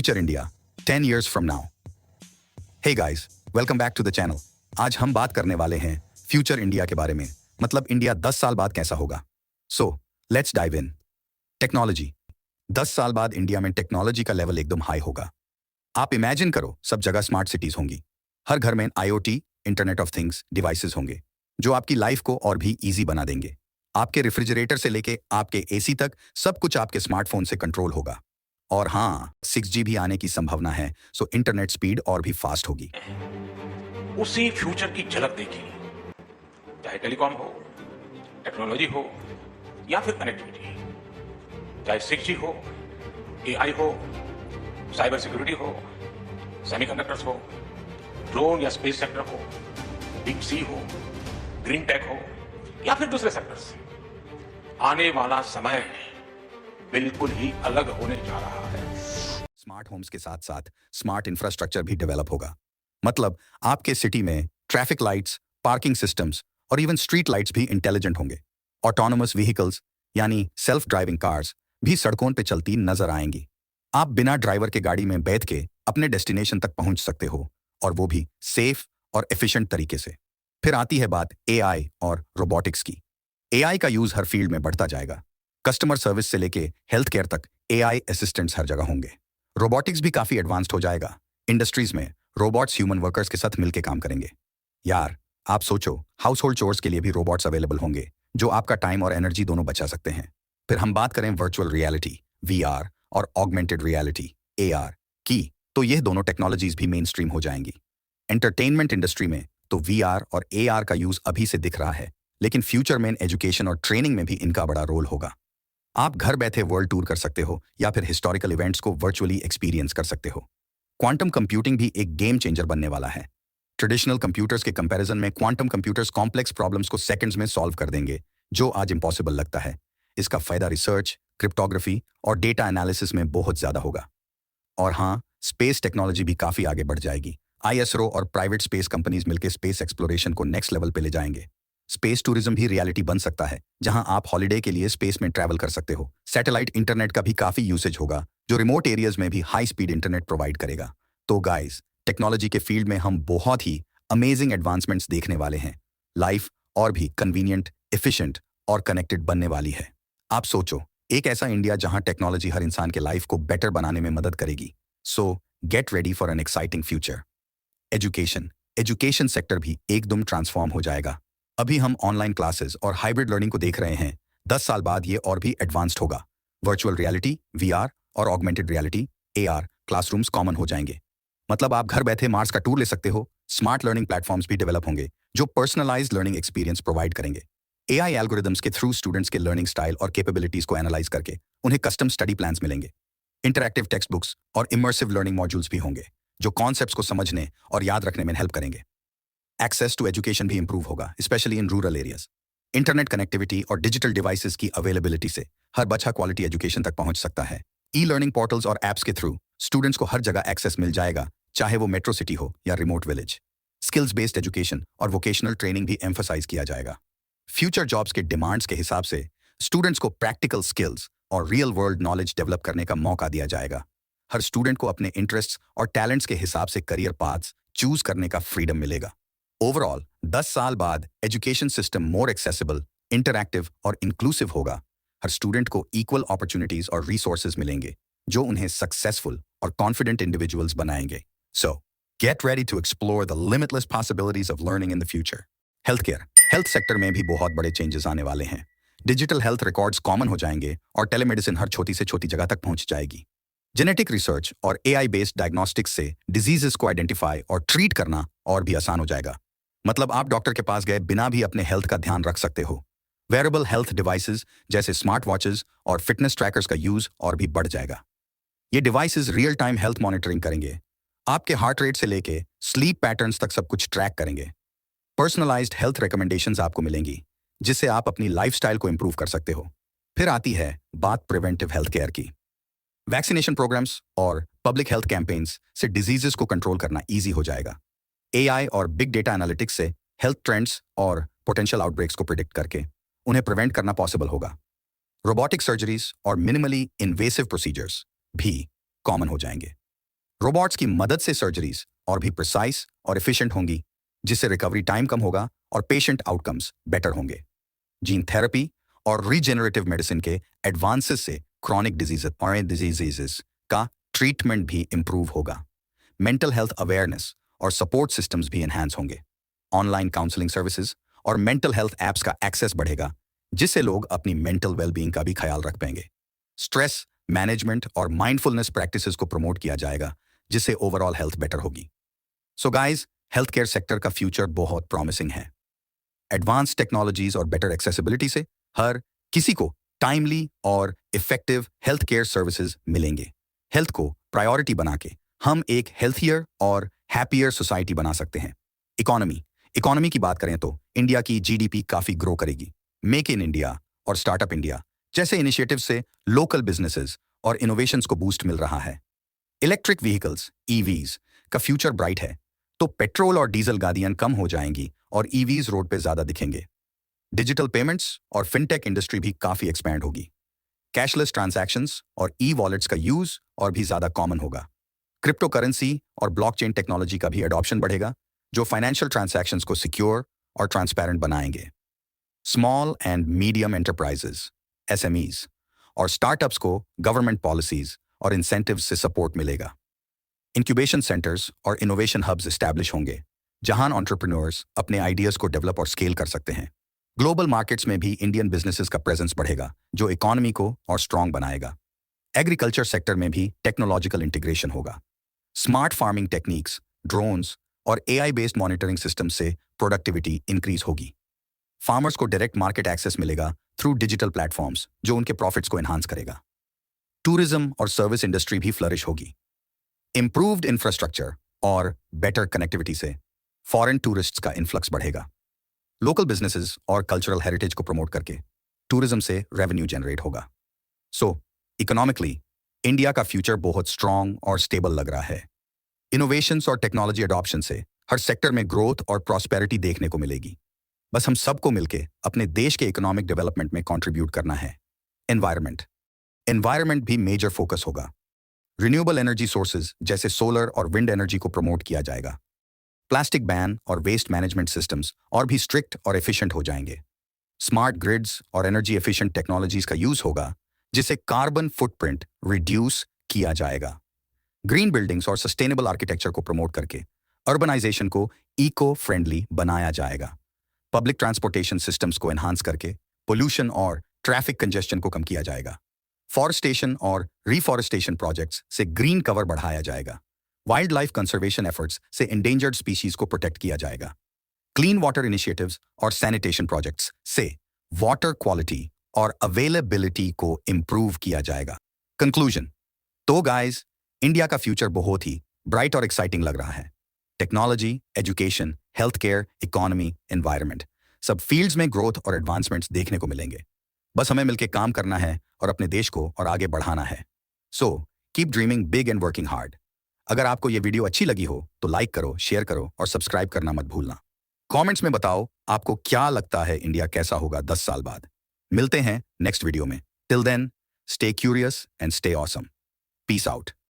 Future India 10 years from now। Hey guys, welcome back to the channel. आज हम बात करने वाले हैं फ्यूचर इंडिया के बारे में, मतलब इंडिया 10 साल बाद कैसा होगा। So let's dive in. Technology. 10 साल बाद इंडिया में टेक्नोलॉजी का लेवल एकदम हाई होगा। आप इमेजिन करो, सब जगह स्मार्ट सिटीज होंगी। हर घर में IoT, internet of things devices होंगे जो आपकी लाइफ को और भी ईजी बना देंगे। आपके रेफ्रिजरेटर से लेके आपके AC तक सब कुछ आपके स्मार्टफोन से कंट्रोल होगा। और हाँ, 6G भी आने की संभावना है, सो इंटरनेट स्पीड और भी फास्ट होगी। उसी फ्यूचर की झलक देखी, चाहे टेलीकॉम हो, टेक्नोलॉजी हो या फिर कनेक्टिविटी, चाहे 6G हो, AI हो, साइबर सिक्योरिटी हो, सेमीकंडक्टर्स हो, ड्रोन या स्पेस सेक्टर हो, बिग सी हो, ग्रीन टेक हो या फिर दूसरे सेक्टर्स। आने वाला समय बिल्कुल ही अलग होने जा रहा है। स्मार्ट होम्स के साथ साथ स्मार्ट इंफ्रास्ट्रक्चर भी डेवलप होगा। मतलब आपके सिटी में ट्रैफिक लाइट्स, पार्किंग सिस्टम्स और इवन स्ट्रीट लाइट्स भी इंटेलिजेंट होंगे। ऑटोनोमस व्हीकल्स यानी सेल्फ ड्राइविंग कार्स भी सड़कों पे चलती नजर आएंगी। आप बिना ड्राइवर के गाड़ी में बैठ के अपने डेस्टिनेशन तक पहुंच सकते हो, और वो भी सेफ और एफिशिएंट तरीके से। फिर आती है बात AI और रोबोटिक्स की। AI का यूज हर फील्ड में बढ़ता जाएगा। कस्टमर सर्विस से लेके हेल्थ केयर तक AI असिस्टेंट्स हर जगह होंगे। रोबोटिक्स भी काफी एडवांस्ड हो जाएगा। इंडस्ट्रीज में रोबोट्स ह्यूमन वर्कर्स के साथ मिलकर काम करेंगे। यार, आप सोचो, हाउस होल्ड चोर्स के लिए भी रोबोट्स अवेलेबल होंगे जो आपका टाइम और एनर्जी दोनों बचा सकते हैं। फिर हम बात करें वर्चुअल रियलिटी VR और ऑगमेंटेड रियलिटी AR की, तो यह दोनों टेक्नोलॉजीज भी मेन स्ट्रीम हो जाएंगी। एंटरटेनमेंट इंडस्ट्री में तो VR और AR का यूज अभी से दिख रहा है, लेकिन फ्यूचर में एजुकेशन और ट्रेनिंग में भी इनका बड़ा रोल होगा। आप घर बैठे वर्ल्ड टूर कर सकते हो या फिर हिस्टोरिकल इवेंट्स को वर्चुअली एक्सपीरियंस कर सकते हो। क्वांटम कंप्यूटिंग भी एक गेम चेंजर बनने वाला है। ट्रेडिशनल कंप्यूटर्स के कंपैरिजन में क्वांटम कंप्यूटर्स कॉम्प्लेक्स प्रॉब्लम्स को सेकंड्स में सॉल्व कर देंगे, जो आज इम्पॉसिबल लगता है। इसका फायदा रिसर्च, क्रिप्टोग्राफी और डेटा एनालिसिस में बहुत ज्यादा होगा। और हाँ, स्पेस टेक्नोलॉजी भी काफी आगे बढ़ जाएगी। ISRO और प्राइवेट स्पेस कंपनीज मिलकर स्पेस एक्सप्लोरेशन को नेक्स्ट लेवल पे ले जाएंगे। स्पेस टूरिज्म भी रियलिटी बन सकता है, जहां आप हॉलिडे के लिए स्पेस में ट्रैवल कर सकते हो। सैटेलाइट इंटरनेट का भी काफी यूसेज होगा, जो रिमोट एरियाज में भी हाई स्पीड इंटरनेट प्रोवाइड करेगा। तो गाइस, टेक्नोलॉजी के फील्ड में हम बहुत ही अमेजिंग एडवांसमेंट्स देखने वाले हैं। लाइफ और भी कन्वीनियंट, एफिशिएंट और कनेक्टेड बनने वाली है। आप सोचो, एक ऐसा इंडिया जहां टेक्नोलॉजी हर इंसान के लाइफ को बेटर बनाने में मदद करेगी। सो get ready for an exciting future. Education sector भी एकदम ट्रांसफॉर्म हो जाएगा। अभी हम ऑनलाइन क्लासेस और हाइब्रिड लर्निंग को देख रहे हैं। 10 साल बाद ये और भी एडवांस्ड होगा। वर्चुअल रियलिटी VR और augmented reality AR classrooms common हो जाएंगे। मतलब आप घर बैठे मार्स का टूर ले सकते हो। स्मार्ट लर्निंग प्लेटफॉर्म्स भी डेवलप होंगे जो पर्सनलाइज्ड लर्निंग एक्सपीरियंस प्रोवाइड करेंगे। AI एल्गोरिदम्स के थ्रू स्टूडेंट्स के लर्निंग स्टाइल और कैपेबिलिटीज को एनालाइज करके उन्हें कस्टम स्टडी प्लान्स मिलेंगे। इंटरैक्टिव टेक्स्ट बुक्स और इमर्सिव लर्निंग मॉड्यूल्स भी होंगे जो कॉन्सेप्ट्स को समझने और याद रखने में हेल्प करेंगे। एक्सेस टू एजुकेशन भी इंप्रूव होगा, specially in rural areas. Internet connectivity और डिजिटल डिवाइसेस की अवेलेबिलिटी से हर बच्चा क्वालिटी एजुकेशन तक पहुंच सकता है। लर्निंग पोर्टल्स और एप्स के थ्रू स्टूडेंट्स को हर जगह एक्सेस मिल जाएगा, चाहे वो मेट्रो सिटी हो या remote village. Skills based education और वोकेशनल ट्रेनिंग भी एम्फसाइज किया जाएगा। फ्यूचर जॉब्स के डिमांड्स के हिसाब से स्टूडेंट्स को प्रैक्टिकल स्किल्स और रियल वर्ल्ड नॉलेज डेवलप करने का मौका दिया जाएगा। हर स्टूडेंट को अपने इंटरेस्ट्स और टैलेंट्स के हिसाब से करियर पाथ्स चूज करने का फ्रीडम मिलेगा। ओवरऑल 10 साल बाद education system more accessible, interactive और इंक्लूसिव होगा। हर स्टूडेंट को इक्वल अपॉर्चुनिटीज और रिसोर्सेज मिलेंगे जो उन्हें सक्सेसफुल और कॉन्फिडेंट इंडिविजुअल्स बनाएंगे। So get ready to explore the limitless possibilities of learning in the future. Health sector में भी बहुत बड़े चेंजेस आने वाले हैं। डिजिटल हेल्थ रिकॉर्ड्स कॉमन हो जाएंगे और टेलीमेडिसिन हर छोटी से छोटी जगह तक पहुंच जाएगी। जेनेटिक रिसर्च और AI बेस्ड डायग्नोस्टिक्स से डिजीजेस को आइडेंटिफाई और ट्रीट करना और भी आसान हो जाएगा। मतलब आप डॉक्टर के पास गए बिना भी अपने हेल्थ का ध्यान रख सकते हो। वेयरेबल हेल्थ डिवाइसेस जैसे स्मार्ट वॉचेस और फिटनेस ट्रैकर्स का यूज और भी बढ़ जाएगा। ये devices real time health monitoring करेंगे, आपके हार्ट रेट से लेके स्लीप पैटर्न्स तक सब कुछ ट्रैक करेंगे। पर्सनलाइज्ड हेल्थ रिकमेंडेशंस आपको मिलेंगी, जिससे आप अपनी लाइफस्टाइल को इंप्रूव कर सकते हो। फिर आती है बात प्रिवेंटिव हेल्थ केयर की। वैक्सीनेशन प्रोग्राम्स और पब्लिक हेल्थ कैंपेन्स से डिजीजेस को कंट्रोल करना ईजी हो जाएगा। AI और बिग डेटा एनालिटिक्स से हेल्थ ट्रेंड्स और पोटेंशियल आउटब्रेक्स को प्रिडिक्ट करके उन्हें प्रिवेंट करना पॉसिबल होगा। रोबोटिक सर्जरीज और मिनिमली इन्वेसिव प्रोसीजर्स भी कॉमन हो जाएंगे। रोबोट्स की मदद से सर्जरीज और भी प्रिसाइज और एफिशिएंट होंगी, जिससे रिकवरी टाइम कम होगा और पेशेंट आउटकम्स बेटर होंगे। जीन थेरेपी और रीजेनरेटिव मेडिसिन के एडवांसेस से क्रॉनिक डिजीजेस का ट्रीटमेंट भी इंप्रूव होगा। मेंटल हेल्थ अवेयरनेस और सपोर्ट सिस्टम्स भी एनहांस होंगे। ऑनलाइन काउंसलिंग सर्विसेज और मेंटल हेल्थ एप्स का एक्सेस बढ़ेगा, जिससे लोग अपनी मेंटल वेलबींग का भी ख्याल रख पाएंगे। स्ट्रेस मैनेजमेंट और माइंडफुलनेस प्रैक्टिसेस को प्रमोट किया जाएगा, जिससे ओवरऑल हेल्थ बेटर होगी। So guys, health care sector का फ्यूचर बहुत प्रॉमिसिंग है। एडवांस टेक्नोलॉजीज और बेटर एक्सेसिबिलिटी से हर किसी को टाइमली और इफेक्टिव हेल्थ केयर सर्विसेज मिलेंगे। हेल्थ को प्रायोरिटी बना के हम एक हेल्थियर और हैप्पियर सोसाइटी बना सकते हैं। इकोनॉमी की बात करें तो इंडिया की जीडीपी काफी ग्रो करेगी। मेक इन इंडिया और स्टार्टअप इंडिया जैसे इनिशिएटिव से लोकल बिजनेसेस और इनोवेशंस को बूस्ट मिल रहा है। इलेक्ट्रिक व्हीकल्स ईवीज का फ्यूचर ब्राइट है, तो पेट्रोल और डीजल गाड़ियां कम हो जाएंगी और ईवीज रोड पे ज्यादा दिखेंगे। डिजिटल पेमेंट्स और फिनटेक इंडस्ट्री भी काफी एक्सपैंड होगी। कैशलेस ट्रांजैक्शंस और ई वॉलेट्स का यूज और भी ज्यादा कॉमन होगा। क्रिप्टो करेंसी और ब्लॉकचेन टेक्नोलॉजी का भी एडॉप्शन बढ़ेगा, जो फाइनेंशियल ट्रांजैक्शंस को सिक्योर और ट्रांसपेरेंट बनाएंगे। Small and medium enterprises SMEs और स्टार्टअप्स को गवर्नमेंट पॉलिसीज और इंसेंटिव्स से सपोर्ट मिलेगा। इंक्यूबेशन सेंटर्स और इनोवेशन हब्स एस्टैब्लिश होंगे, जहां एंटरप्रेन्योर्स अपने आइडियाज को डेवलप और स्केल कर सकते हैं। ग्लोबल मार्केट्स में भी इंडियन बिजनेसेस का प्रेजेंस बढ़ेगा, जो इकोनॉमी को और स्ट्रांग बनाएगा। एग्रीकल्चर सेक्टर में भी टेक्नोलॉजिकल इंटीग्रेशन होगा। स्मार्ट फार्मिंग टेक्निक्स, ड्रोन्स और एआई बेस्ड मॉनिटरिंग सिस्टम से प्रोडक्टिविटी इंक्रीज होगी। फार्मर्स को डायरेक्ट मार्केट एक्सेस मिलेगा थ्रू डिजिटल प्लेटफॉर्म्स, जो उनके प्रॉफिट्स को एनहांस करेगा। टूरिज्म और सर्विस इंडस्ट्री भी फ्लरिश होगी। इंप्रूव्ड इंफ्रास्ट्रक्चर और बेटर कनेक्टिविटी से फॉरेन टूरिस्ट्स का इन्फ्लक्स बढ़ेगा। लोकल बिजनेसेस और कल्चरल हेरिटेज को प्रमोट करके टूरिज्म से रेवेन्यू जनरेट होगा। सो इकोनॉमिकली इंडिया का फ्यूचर बहुत स्ट्रांग और स्टेबल लग रहा है। इनोवेशंस और टेक्नोलॉजी अडॉप्शन से हर सेक्टर में ग्रोथ और प्रॉस्पेरिटी देखने को मिलेगी। बस हम सबको मिलकर अपने देश के इकोनॉमिक डेवलपमेंट में कंट्रीब्यूट करना है। एनवायरनमेंट भी मेजर फोकस होगा। रिन्यूएबल एनर्जी सोर्सेज जैसे सोलर और विंड एनर्जी को प्रमोट किया जाएगा। प्लास्टिक बैन और वेस्ट मैनेजमेंट सिस्टम्स और भी स्ट्रिक्ट और एफिशिएंट हो जाएंगे। स्मार्ट ग्रिड्स और एनर्जी एफिशिएंट टेक्नोलॉजीज का यूज होगा, जिससे कार्बन फुटप्रिंट रिड्यूस किया जाएगा। ग्रीन बिल्डिंग्स और सस्टेनेबल आर्किटेक्चर को प्रमोट करके अर्बनाइजेशन को इको फ्रेंडली बनाया जाएगा। पब्लिक ट्रांसपोर्टेशन सिस्टम्स को एनहांस करके पोल्यूशन और ट्रैफिक कंजेस्शन को कम किया जाएगा। फॉरेस्टेशन और रिफॉरेस्टेशन प्रोजेक्ट्स से ग्रीन कवर बढ़ाया जाएगा। वाइल्ड लाइफ कंजर्वेशन एफर्ट्स से एंडेंजर्ड स्पीशीज को प्रोटेक्ट किया जाएगा। क्लीन वाटर इनिशिएटिव्स और सैनिटेशन प्रोजेक्ट्स से वाटर क्वालिटी और अवेलेबिलिटी को इंप्रूव किया जाएगा। कंक्लूजन, तो गाइस, इंडिया का फ्यूचर बहुत ही ब्राइट और एक्साइटिंग लग रहा है। Technology, education, health care, economy, environment, सब फील्ड्स में ग्रोथ और एडवांसमेंट्स देखने को मिलेंगे। बस हमें मिलकर काम करना है और अपने देश को और आगे बढ़ाना है। So keep dreaming big and working hard. अगर आपको ये वीडियो अच्छी लगी हो तो लाइक करो, शेयर करो और सब्सक्राइब करना मत भूलना। कमेंट्स में बताओ आपको क्या लगता है इंडिया कैसा होगा 10 साल बाद। मिलते हैं नेक्स्ट वीडियो में। Till then, stay curious and stay awesome. Peace out.